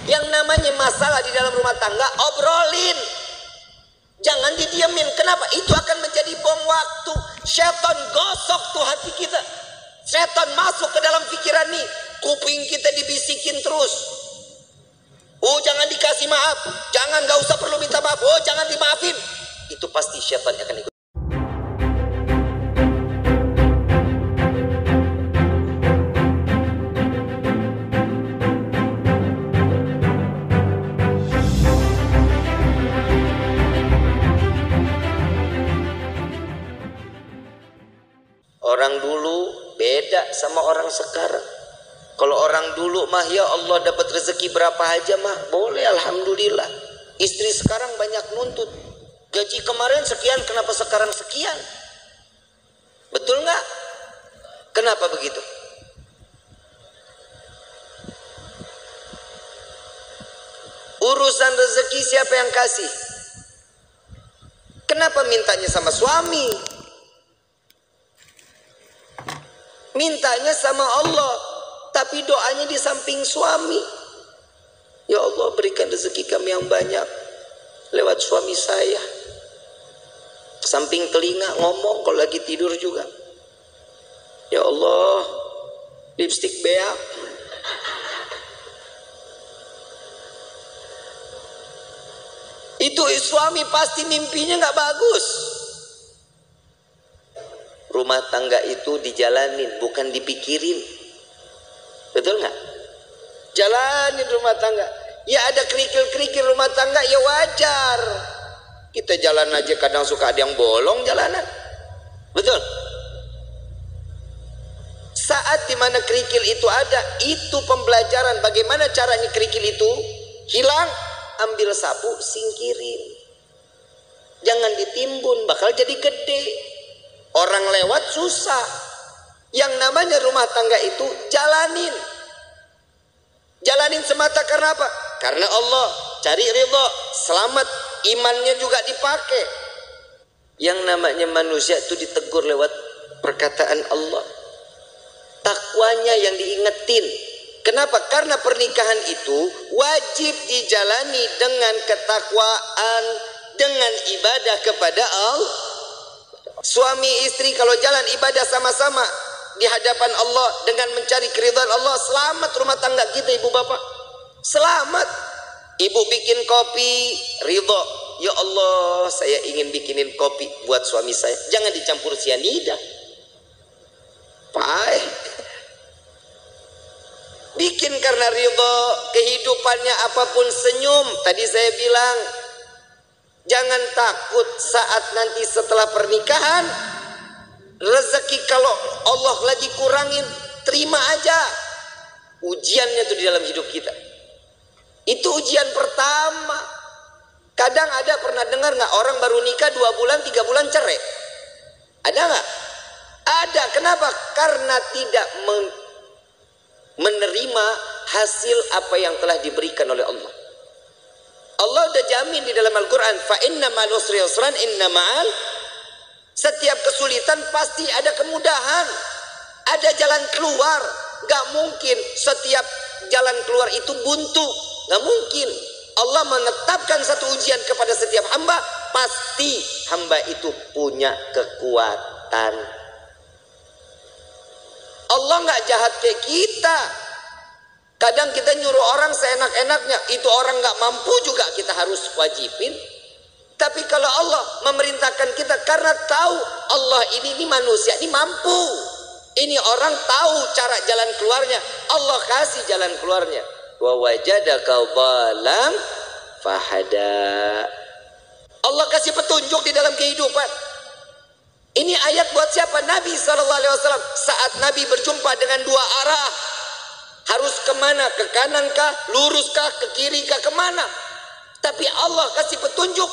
Yang namanya masalah di dalam rumah tangga, obrolin. Jangan didiamin. Kenapa? Itu akan menjadi bom waktu. Setan gosok tuh hati kita. Setan masuk ke dalam pikiran nih. Kuping kita dibisikin terus. Oh, jangan dikasih maaf. Jangan, gak usah perlu minta maaf. Oh, jangan dimaafin. Itu pasti setan yang akan ikut. Orang dulu beda sama orang sekarang. Kalau orang dulu mah ya Allah dapat rezeki berapa aja mah boleh, alhamdulillah. Istri sekarang banyak nuntut. Gaji kemarin sekian, kenapa sekarang sekian? Betul nggak? Kenapa begitu? Urusan rezeki siapa yang kasih? Kenapa mintanya sama suami? Mintanya sama Allah, tapi doanya di samping suami. Ya Allah, berikan rezeki kami yang banyak lewat suami saya. Samping telinga ngomong kalau lagi tidur juga. Ya Allah, lipstik beak. Itu suami pasti mimpinya nggak bagus. Rumah tangga itu dijalanin, bukan dipikirin. Betul nggak? Jalanin rumah tangga. Ya ada kerikil-kerikil rumah tangga, ya wajar. Kita jalan aja kadang suka ada yang bolong jalanan. Betul? Saat dimana kerikil itu ada, itu pembelajaran bagaimana caranya kerikil itu hilang. Ambil sapu, singkirin. Jangan ditimbun, bakal jadi gede. Orang lewat susah. Yang namanya rumah tangga itu jalanin. Jalanin semata karena apa? Karena Allah. Cari ridho, selamat, imannya juga dipakai. Yang namanya manusia itu ditegur lewat perkataan Allah. Takwanya yang diingetin. Kenapa? Karena pernikahan itu wajib dijalani dengan ketakwaan, dengan ibadah kepada Allah. Suami istri kalau jalan ibadah sama-sama di hadapan Allah dengan mencari keridhaan Allah, selamat rumah tangga kita, ibu bapak. Selamat. Ibu bikin kopi, ridho. Ya Allah, saya ingin bikinin kopi buat suami saya. Jangan dicampur sianida. Pahit. Bikin karena ridho, kehidupannya apapun senyum. Tadi saya bilang, jangan takut saat nanti setelah pernikahan rezeki kalau Allah lagi kurangin, terima aja. Ujiannya tuh di dalam hidup kita. Itu ujian pertama. Kadang ada, pernah dengar nggak, orang baru nikah 2 bulan 3 bulan cerai? Ada nggak? Ada. Kenapa? Karena tidak menerima hasil apa yang telah diberikan oleh Allah. Allah udah jamin di dalam Al-Quran, fa inna ma'al usri yusran, inna ma'al. Setiap kesulitan pasti ada kemudahan, ada jalan keluar. Gak mungkin setiap jalan keluar itu buntu, gak mungkin. Allah menetapkan satu ujian kepada setiap hamba, pasti hamba itu punya kekuatan. Allah gak jahat kayak kita. Kadang kita nyuruh orang seenak-enaknya, itu orang gak mampu juga kita harus wajibin. Tapi kalau Allah memerintahkan kita karena tahu Allah ini manusia, ini mampu. Ini orang tahu cara jalan keluarnya, Allah kasih jalan keluarnya. Wa wajadaka dhalam fahada. Allah kasih petunjuk di dalam kehidupan. Ini ayat buat siapa? Nabi SAW. Saat Nabi berjumpa dengan 2 arah, harus kemana? Ke kanan kah? Lurus kah? Ke kiri kah? Kemana? Tapi Allah kasih petunjuk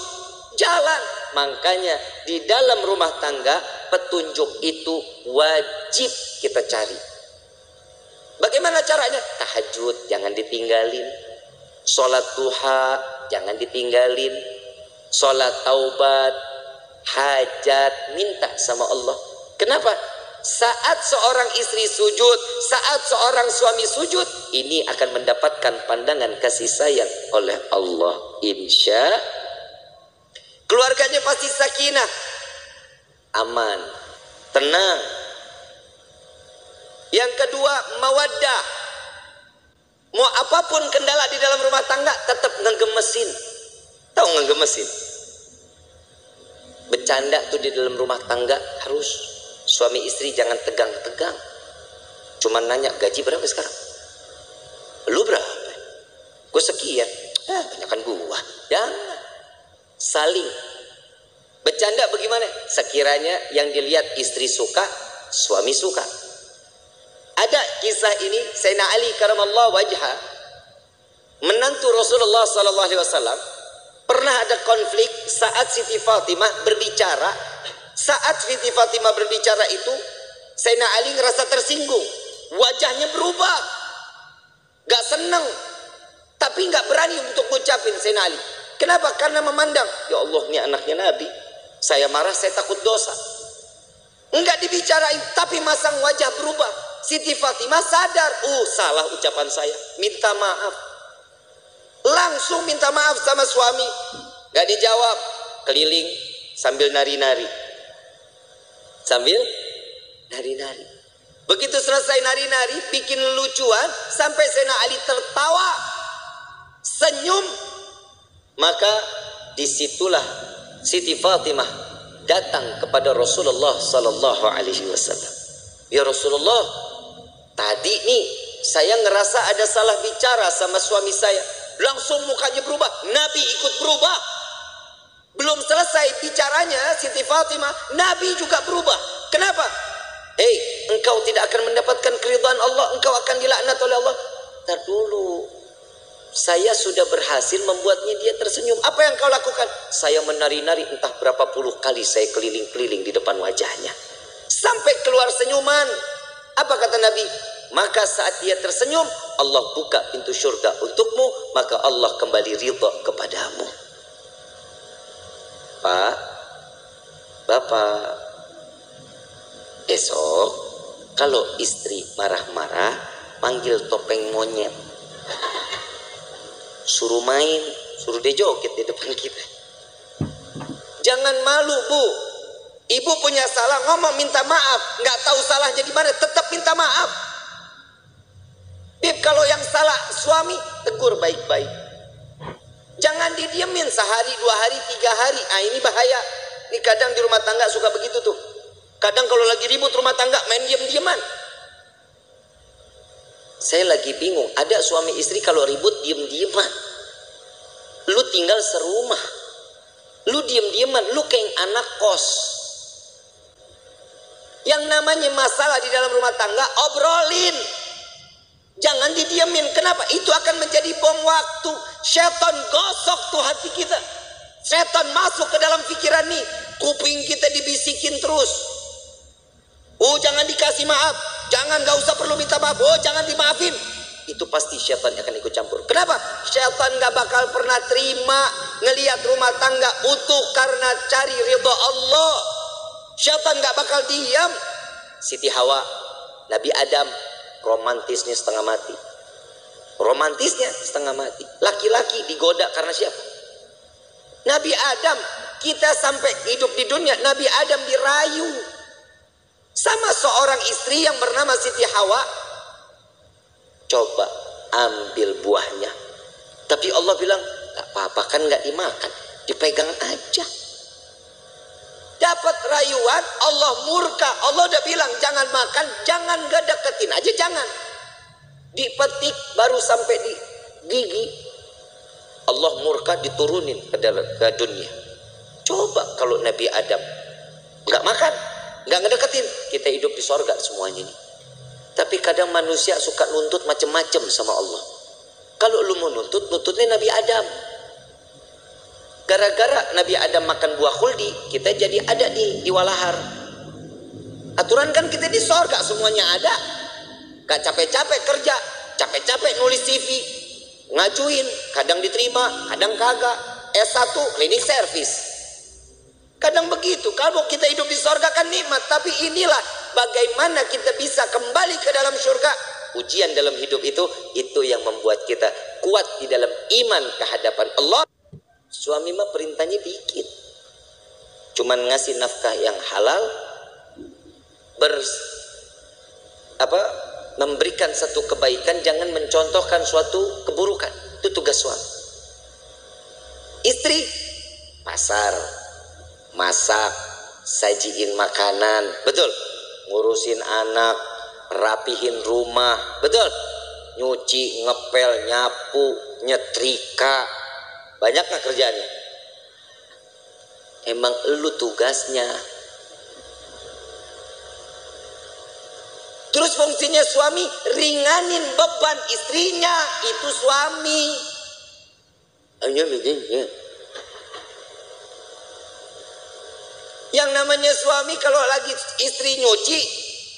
jalan. Makanya di dalam rumah tangga petunjuk itu wajib kita cari. Bagaimana caranya? Tahajud jangan ditinggalin. Sholat duha jangan ditinggalin. Sholat taubat, hajat, minta sama Allah. Kenapa? Saat seorang istri sujud, saat seorang suami sujud, ini akan mendapatkan pandangan kasih sayang oleh Allah. Insya keluarganya pasti sakinah, aman, tenang. Yang kedua, mawaddah. Mau apapun kendala di dalam rumah tangga tetap ngegemesin. Tahu ngegemesin? Bercanda tuh di dalam rumah tangga harus. Suami istri jangan tegang-tegang. Cuman nanya, gaji berapa sekarang? Lu berapa? Gue sekian. Tanyakan gua. Jangan. Saling. Bercanda bagaimana? Sekiranya yang dilihat istri suka, suami suka. Ada kisah ini, Sayyidina Ali karamallahu wajha, menantu Rasulullah sallallahu alaihi wasallam, pernah ada konflik saat Siti Fatimah berbicara. Saat Siti Fatimah berbicara itu, Sayyidina Ali ngerasa tersinggung. Wajahnya berubah. Gak senang. Tapi gak berani untuk ngucapin Sayyidina Ali. Kenapa? Karena memandang, ya Allah, ini anaknya Nabi. Saya marah, saya takut dosa. Enggak dibicarain, tapi masang wajah berubah. Siti Fatimah sadar, salah ucapan saya. Minta maaf. Langsung minta maaf sama suami. Gak dijawab. Keliling sambil nari-nari. Sambil nari-nari. Begitu selesai nari-nari, bikin lucuan, sampai Sayyidina Ali tertawa, senyum. Maka disitulah Siti Fatimah datang kepada Rasulullah sallallahu alaihi wasallam. Ya Rasulullah, tadi nih saya ngerasa ada salah bicara sama suami saya. Langsung mukanya berubah, Nabi ikut berubah. Belum selesai bicaranya Siti Fatimah, Nabi juga berubah. Kenapa? Engkau tidak akan mendapatkan keridhaan Allah, engkau akan dilaknat oleh Allah. Tar dulu, saya sudah berhasil membuatnya dia tersenyum. Apa yang kau lakukan? Saya menari-nari entah berapa puluh kali, saya keliling-keliling di depan wajahnya sampai keluar senyuman. Apa kata Nabi? Maka saat dia tersenyum, Allah buka pintu surga untukmu, maka Allah kembali ridha kepadamu. Pak, Bapak, esok kalau istri marah-marah, panggil topeng monyet, suruh main, suruh dia joget di depan kita. Jangan malu, Bu. Ibu punya salah, ngomong minta maaf. Nggak tahu salahnya di mana, tetap minta maaf. Bib, kalau yang salah suami, tegur baik-baik. Jangan didiemin sehari, 2 hari, 3 hari. Ini bahaya. Ini kadang di rumah tangga suka begitu tuh. Kadang kalau lagi ribut rumah tangga main diem-dieman. Saya lagi bingung. Ada suami istri kalau ribut diem-dieman. Lu tinggal serumah. Lu diem-dieman. Lu kayak anak kos. Yang namanya masalah di dalam rumah tangga, obrolin. Jangan didiemin. Kenapa? Itu akan menjadi bom waktu. Setan gosok tuh hati kita. Setan masuk ke dalam pikiran nih. Kuping kita dibisikin terus. Jangan dikasih maaf. Jangan, gak usah perlu minta maaf. Jangan dimaafin. Itu pasti setan akan ikut campur. Kenapa? Setan gak bakal pernah terima ngelihat rumah tangga utuh karena cari ridha Allah. Setan gak bakal diam. Siti Hawa, Nabi Adam, romantisnya setengah mati. Romantisnya setengah mati. Laki-laki digoda karena siapa? Nabi Adam. Kita sampai hidup di dunia, Nabi Adam dirayu sama seorang istri yang bernama Siti Hawa. Coba ambil buahnya. Tapi Allah bilang, gak apa-apa, kan gak dimakan, dipegang aja. Dapat rayuan, Allah murka. Allah udah bilang jangan makan, jangan, gak deketin aja, jangan. Dipetik baru sampai di gigi, Allah murka, diturunin ke dunia. Coba kalau Nabi Adam gak makan, gak ngedeketin, kita hidup di sorga semuanya ini. Tapi kadang manusia suka nuntut macem-macem sama Allah. Kalau lu mau nuntut, nuntutnya Nabi Adam. Gara-gara Nabi Adam makan buah khuldi, kita jadi ada di walahar. Aturan kan kita di sorga semuanya ada. Gak capek-capek kerja, capek-capek nulis CV, ngajuin, kadang diterima, kadang kagak. S1 cleaning service. Kadang begitu. Kalau kita hidup di sorga kan nikmat, tapi inilah bagaimana kita bisa kembali ke dalam surga. Ujian dalam hidup itu yang membuat kita kuat di dalam iman kehadapan Allah. Suami mah perintahnya dikit, cuman ngasih nafkah yang halal, memberikan satu kebaikan, jangan mencontohkan suatu keburukan. Itu tugas suami. Istri pasar, masak, sajiin makanan, betul. Ngurusin anak, rapihin rumah, betul. Nyuci, ngepel, nyapu, nyetrika. Banyak gak kerjaannya? Emang lu tugasnya. Terus fungsinya suami ringanin beban istrinya, itu suami. Yang namanya suami kalau lagi istri nyuci,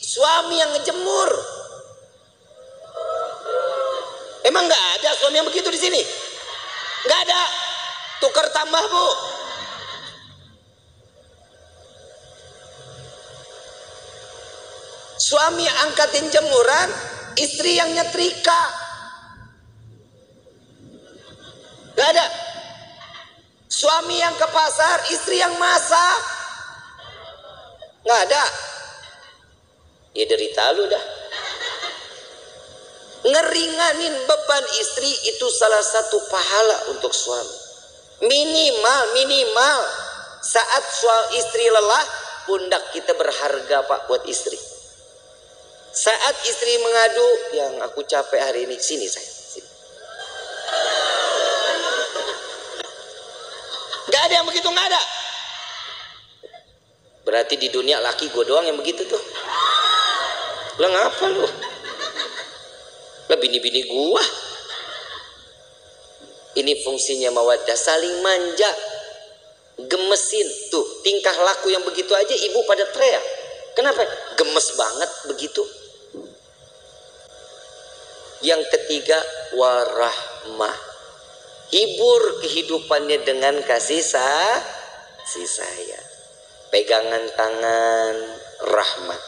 suami yang ngejemur. Emang nggak ada suami yang begitu di sini? Nggak ada. Tukar tambah, Bu. Suami angkatin jemuran, istri yang nyetrika. Gak ada. Suami yang ke pasar, istri yang masak. Gak ada. Ya derita lu dah. Ngeringanin beban istri itu salah satu pahala untuk suami. Minimal saat istri lelah, pundak kita berharga, Pak, buat istri. Saat istri mengadu, yang aku capek hari ini, sini saya, sini. Gak ada yang begitu, gak ada. Berarti di dunia laki gue doang yang begitu tuh. Lah ngapa lu? Lah bini-bini gua. Ini fungsinya mawaddah, saling manja, gemesin. Tuh tingkah laku yang begitu aja ibu pada teriak. Kenapa? Gemes banget begitu. Yang ketiga, warahmah. Hibur kehidupannya dengan kasih sayang. Pegangan tangan, rahmat.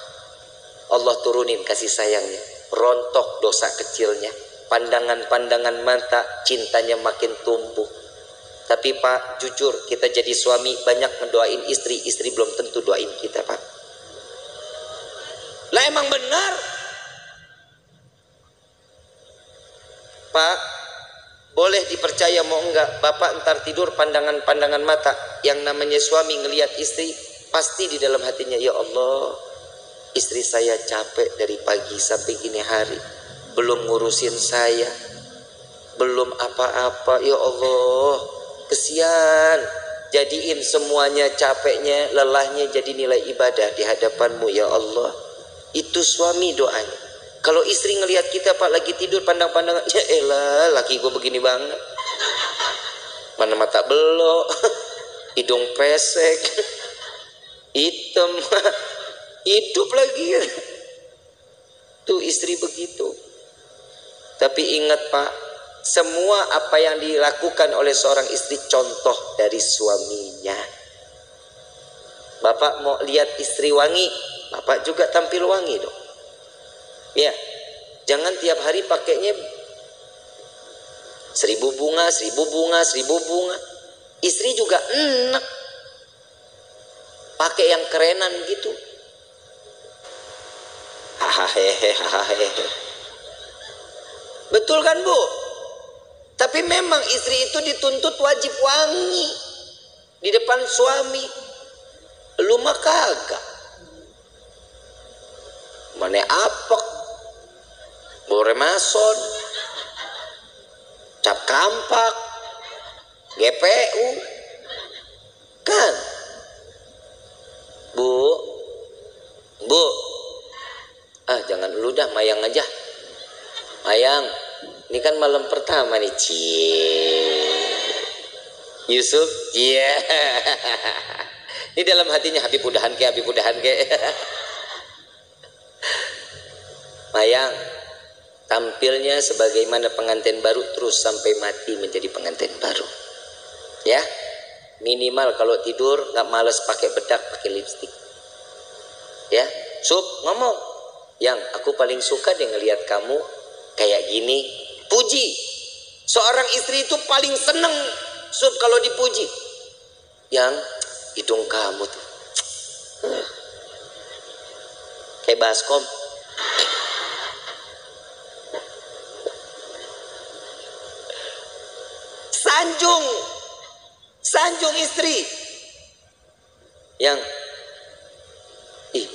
Allah turunin kasih sayangnya. Rontok dosa kecilnya. Pandangan-pandangan mata, cintanya makin tumbuh. Tapi Pak, jujur kita jadi suami banyak mendoain istri. Istri belum tentu doain kita, Pak. Lah emang benar. Pak, boleh dipercaya mau enggak, Bapak ntar tidur pandangan-pandangan mata. Yang namanya suami ngelihat istri, pasti di dalam hatinya, ya Allah, istri saya capek dari pagi sampai gini hari, belum ngurusin saya, belum apa-apa, ya Allah, kesian. Jadiin semuanya capeknya, lelahnya jadi nilai ibadah di hadapanmu, ya Allah. Itu suami doanya. Kalau istri ngelihat kita, Pak, lagi tidur pandang-pandangan, ya elah, laki gue begini banget. Mana mata belok, hidung pesek, hitam, hidup lagi. Tuh istri begitu. Tapi ingat, Pak, semua apa yang dilakukan oleh seorang istri contoh dari suaminya. Bapak mau lihat istri wangi, Bapak juga tampil wangi dong. Ya, jangan tiap hari pakainya 1000 bunga, 1000 bunga, 1000 bunga. Istri juga enak pakai yang kerenan gitu. Hahaha. Betul kan, Bu? Tapi memang istri itu dituntut wajib wangi di depan suami. Lu mah kagak. Mana apek, boremason, cap kampak, GPU, kan? Bu, jangan lu dah, Mayang aja. Mayang, ini kan malam pertama nih, Yusuf, iya. Ini dalam hatinya Habib udahan ke. Mayang, tampilnya sebagaimana pengantin baru terus sampai mati menjadi pengantin baru. Ya, minimal kalau tidur nggak males pakai bedak, pakai lipstik. Ya, Sub ngomong, yang aku paling suka deh ngelihat kamu kayak gini. Puji. Seorang istri itu paling seneng Sub kalau dipuji. Yang hidung kamu tuh kayak baskom. Sanjung istri. Yang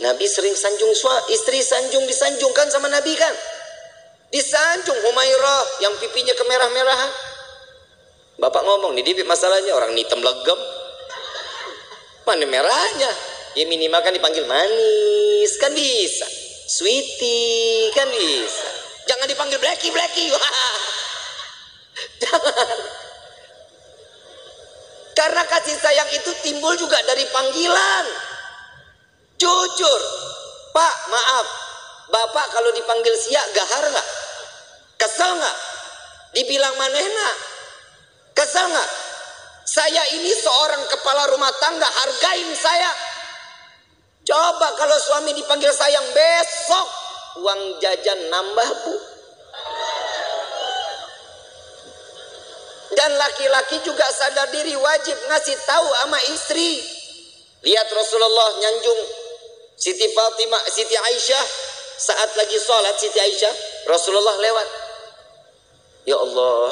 Nabi sering sanjung istri, disanjungkan sama Nabi kan. Disanjung Humairah yang pipinya kemerah-merahan. Bapak ngomong, nih masalahnya orang hitam legem. Mana merahnya? Ya minimal kan dipanggil manis kan bisa. Sweetie kan bisa. Jangan dipanggil Blacky. Jangan. Karena kasih sayang itu timbul juga dari panggilan. Jujur, Pak, maaf, Bapak kalau dipanggil siak gahar nggak? Kesel nggak? Dibilang manehna, kesel nggak? Saya ini seorang kepala rumah tangga, hargain saya. Coba kalau suami dipanggil sayang, besok uang jajan nambah, Bu. Dan laki-laki juga sadar diri, wajib ngasih tahu sama istri. Lihat Rasulullah nyanjung Siti Fatimah, Siti Aisyah saat lagi sholat. Siti Aisyah, Rasulullah lewat. Ya Allah,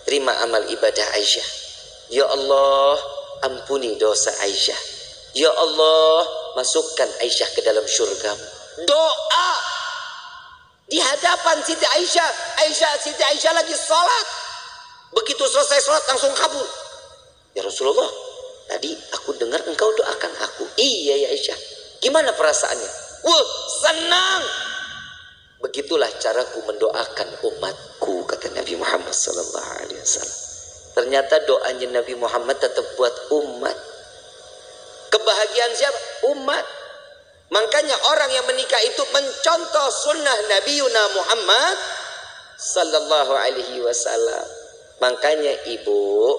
terima amal ibadah Aisyah. Ya Allah, ampuni dosa Aisyah. Ya Allah, masukkan Aisyah ke dalam syurgamu. Doa di hadapan Siti Aisyah. Siti Aisyah lagi sholat. Begitu selesai sholat langsung kabur. Ya Rasulullah, tadi aku dengar engkau doakan aku. Iya ya Aisyah. Gimana perasaannya? Wah, senang. Begitulah caraku mendoakan umatku, kata Nabi Muhammad SAW. Ternyata doanya Nabi Muhammad tetap buat umat. Kebahagiaan siapa? Umat. Makanya orang yang menikah itu mencontoh sunnah Nabi Muhammad sallallahu alaihi wasallam. Makanya ibu,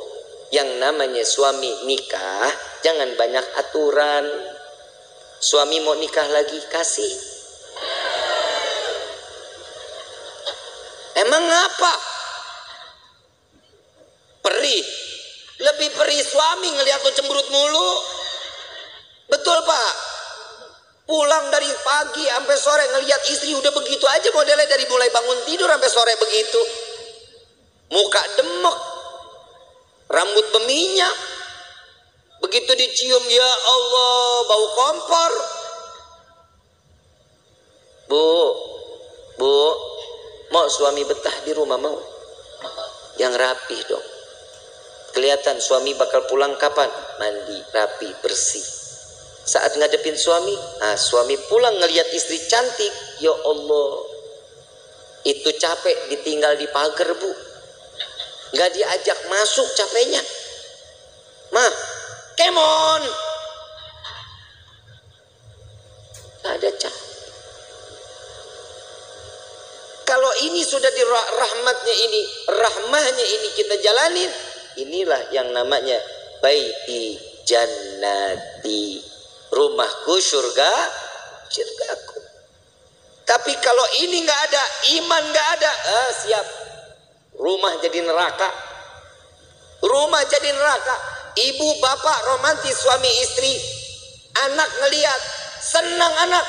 yang namanya suami nikah jangan banyak aturan. Suami mau nikah lagi, kasih. Emang apa? Perih. Lebih perih suami ngelihat lo cemberut mulu. Betul Pak? Pulang dari pagi sampai sore ngelihat istri udah begitu aja modelnya, dari mulai bangun tidur sampai sore begitu. Muka demek, rambut berminyak. Begitu dicium, ya Allah, bau kompor. Bu, mau suami betah di rumah mau? Yang rapi dong. Kelihatan suami bakal pulang kapan? Mandi, rapi, bersih. Saat ngadepin suami, suami pulang ngelihat istri cantik, ya Allah, itu capek ditinggal di pagar, Bu. Gak diajak masuk capeknya. Mah, kemon. Gak ada capek. Kalau ini sudah di rahmahnya ini kita jalanin, inilah yang namanya baiti jannati, rumahku surgaku. Tapi kalau ini nggak ada, iman nggak ada, siap, rumah jadi neraka. Ibu bapak romantis suami istri, anak ngelihat senang, anak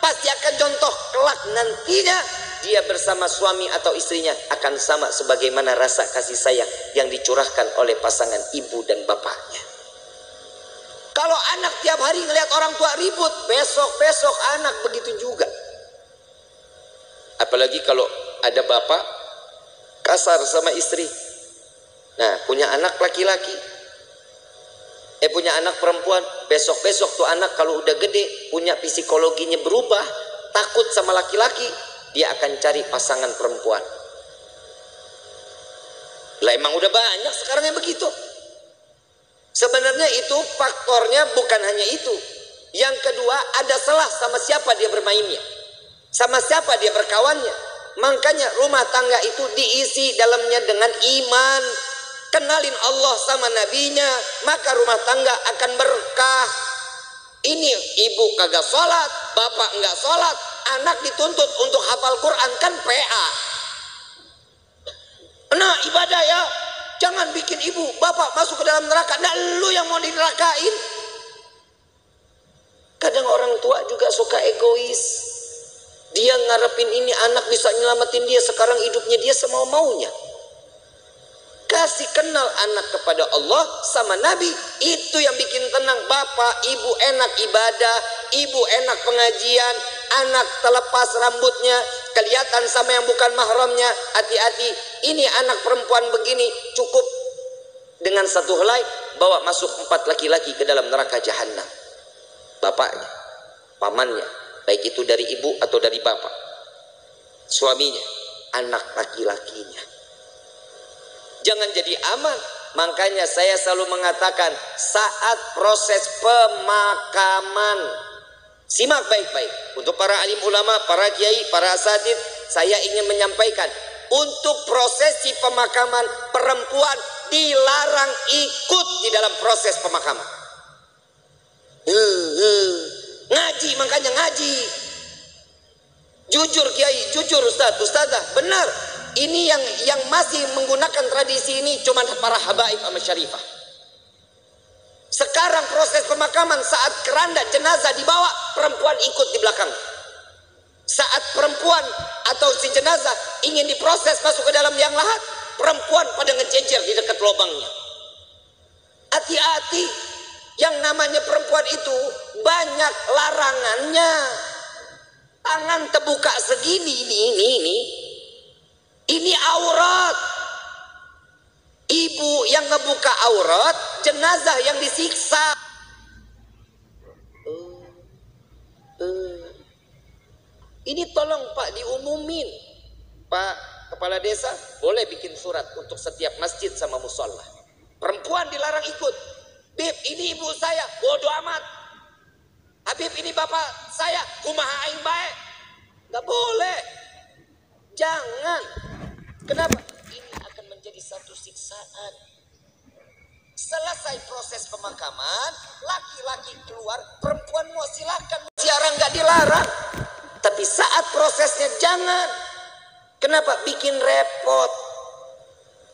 pasti akan contoh kelak nantinya dia bersama suami atau istrinya akan sama sebagaimana rasa kasih sayang yang dicurahkan oleh pasangan ibu dan bapaknya. Kalau anak tiap hari ngelihat orang tua ribut, besok anak begitu juga. Apalagi kalau ada bapak kasar sama istri. Nah, punya anak laki-laki, punya anak perempuan, besok tuh anak kalau udah gede, punya psikologinya berubah, takut sama laki-laki, dia akan cari pasangan perempuan. Lah emang udah banyak sekarang yang begitu. Sebenarnya itu faktornya bukan hanya itu. Yang kedua, ada salah sama siapa dia bermainnya, sama siapa dia berkawannya. Makanya rumah tangga itu diisi dalamnya dengan iman, kenalin Allah sama nabinya, maka rumah tangga akan berkah. Ini ibu kagak sholat, bapak nggak sholat, anak dituntut untuk hafal Quran, kan PA. Nah ibadah ya, jangan bikin ibu bapak masuk ke dalam neraka. Nah lu yang mau dinerakain. Kadang orang tua juga suka egois. Dia ngarepin ini anak bisa nyelamatin dia, sekarang hidupnya dia semau-maunya. Kasih kenal anak kepada Allah sama Nabi, itu yang bikin tenang. Bapak, ibu enak ibadah, ibu enak pengajian, anak terlepas rambutnya, kelihatan sama yang bukan mahramnya. Hati-hati, ini anak perempuan begini, cukup dengan satu helai bawa masuk 4 laki-laki ke dalam neraka jahanam. Bapaknya, pamannya, baik itu dari ibu atau dari bapak, suaminya, anak laki-lakinya. Jangan jadi aman. Makanya saya selalu mengatakan, saat proses pemakaman, simak baik-baik. Untuk para alim ulama, para kiai, para asatidz, saya ingin menyampaikan, untuk prosesi pemakaman, perempuan dilarang ikut di dalam proses pemakaman. Ngaji, makanya ngaji. Jujur kiai, jujur ustadz, ustadzah, benar. Ini yang masih menggunakan tradisi ini cuma para habaib sama syarifah. Sekarang proses pemakaman, saat keranda jenazah dibawa, perempuan ikut di belakang. Saat perempuan atau si jenazah ingin diproses masuk ke dalam liang lahat, perempuan pada ngejejer di dekat lubangnya. Hati-hati, yang namanya perempuan itu banyak larangannya. Tangan terbuka segini, ini aurat. Ibu yang ngebuka aurat, jenazah yang disiksa. Ini tolong Pak diumumin. Pak Kepala Desa boleh bikin surat untuk setiap masjid sama musola. Perempuan dilarang ikut. Bib, ini ibu saya, bodoh amat. Habib, ini bapak saya, kumaha aing bae. Gak boleh. Jangan. Kenapa? Ini akan menjadi satu siksaan. Selesai proses pemakaman, laki-laki keluar, perempuan mau silakan. Siaran gak dilarang. Tapi saat prosesnya jangan. Kenapa? Bikin repot.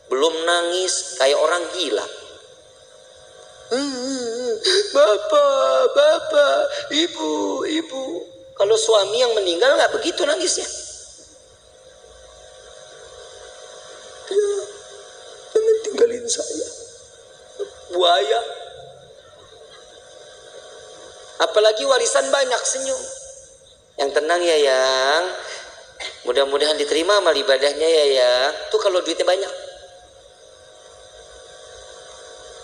Belum nangis kayak orang gila. Bapak, ibu. Kalau suami yang meninggal nggak begitu nangisnya. Ya, jangan tinggalin saya. Buaya. Apalagi warisan banyak, senyum. Yang tenang ya yang. Mudah-mudahan diterima amal ibadahnya ya yang. Tuh kalau duitnya banyak.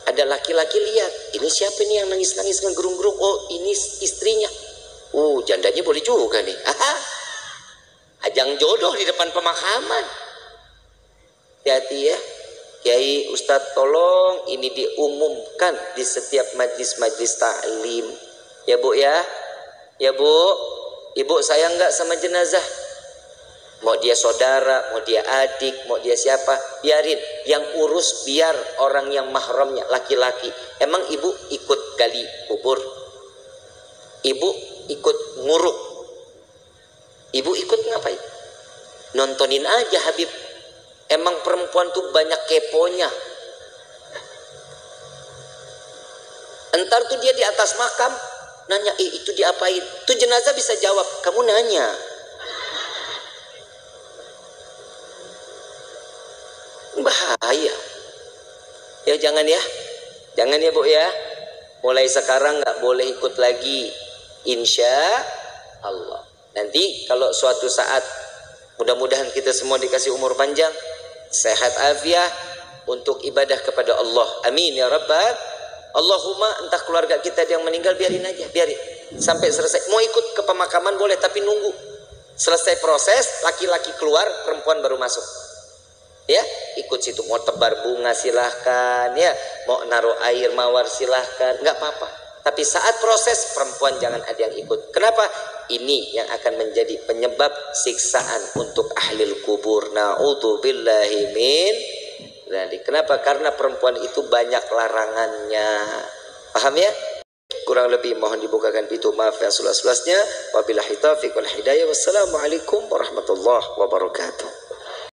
Ada laki-laki lihat, ini siapa nih yang nangis-nangis dengan gerung-gerung? Oh, ini istrinya. Jandanya boleh juga nih. Ajang jodoh di depan pemakaman. Hati-hati ya. Kiai, Ustadz, tolong ini diumumkan di setiap majlis-majlis ta'lim. Ya Bu ya. Ya Bu, Ibu sayang nggak sama jenazah? Mau dia saudara, mau dia adik, mau dia siapa, biarin. Yang urus biar orang yang mahramnya laki-laki. Emang ibu ikut gali kubur? Ibu ikut nguruk? Ibu ikut ngapain? Nontonin aja Habib. Emang perempuan tuh banyak keponya. Entar tuh dia di atas makam nanya, itu diapain? Tuh jenazah bisa jawab, kamu nanya. Bahaya. Ya jangan ya. Jangan ya Bu ya. Mulai sekarang nggak boleh ikut lagi. Insya Allah. Nanti kalau suatu saat, mudah-mudahan kita semua dikasih umur panjang, sehat afiat untuk ibadah kepada Allah. Amin ya Rabbal. Allahumma, entah keluarga kita yang meninggal, biarin aja, biarin sampai selesai. Mau ikut ke pemakaman boleh, tapi nunggu selesai proses, laki-laki keluar, perempuan baru masuk. Ya, ikut situ. Mau tebar bunga silahkan, ya, mau naruh air mawar silahkan, nggak apa-apa. Tapi saat proses, perempuan jangan ada yang ikut. Kenapa? Ini yang akan menjadi penyebab siksaan untuk ahlil kubur. Na'udzubillahi min dzalik. Kenapa? Karena perempuan itu banyak larangannya. Paham ya? kurang lebih mohon dibukakan pintu maaf yang seluas-luasnya. Wabillahi taufiq wal hidayah. Wassalamualaikum warahmatullahi wabarakatuh.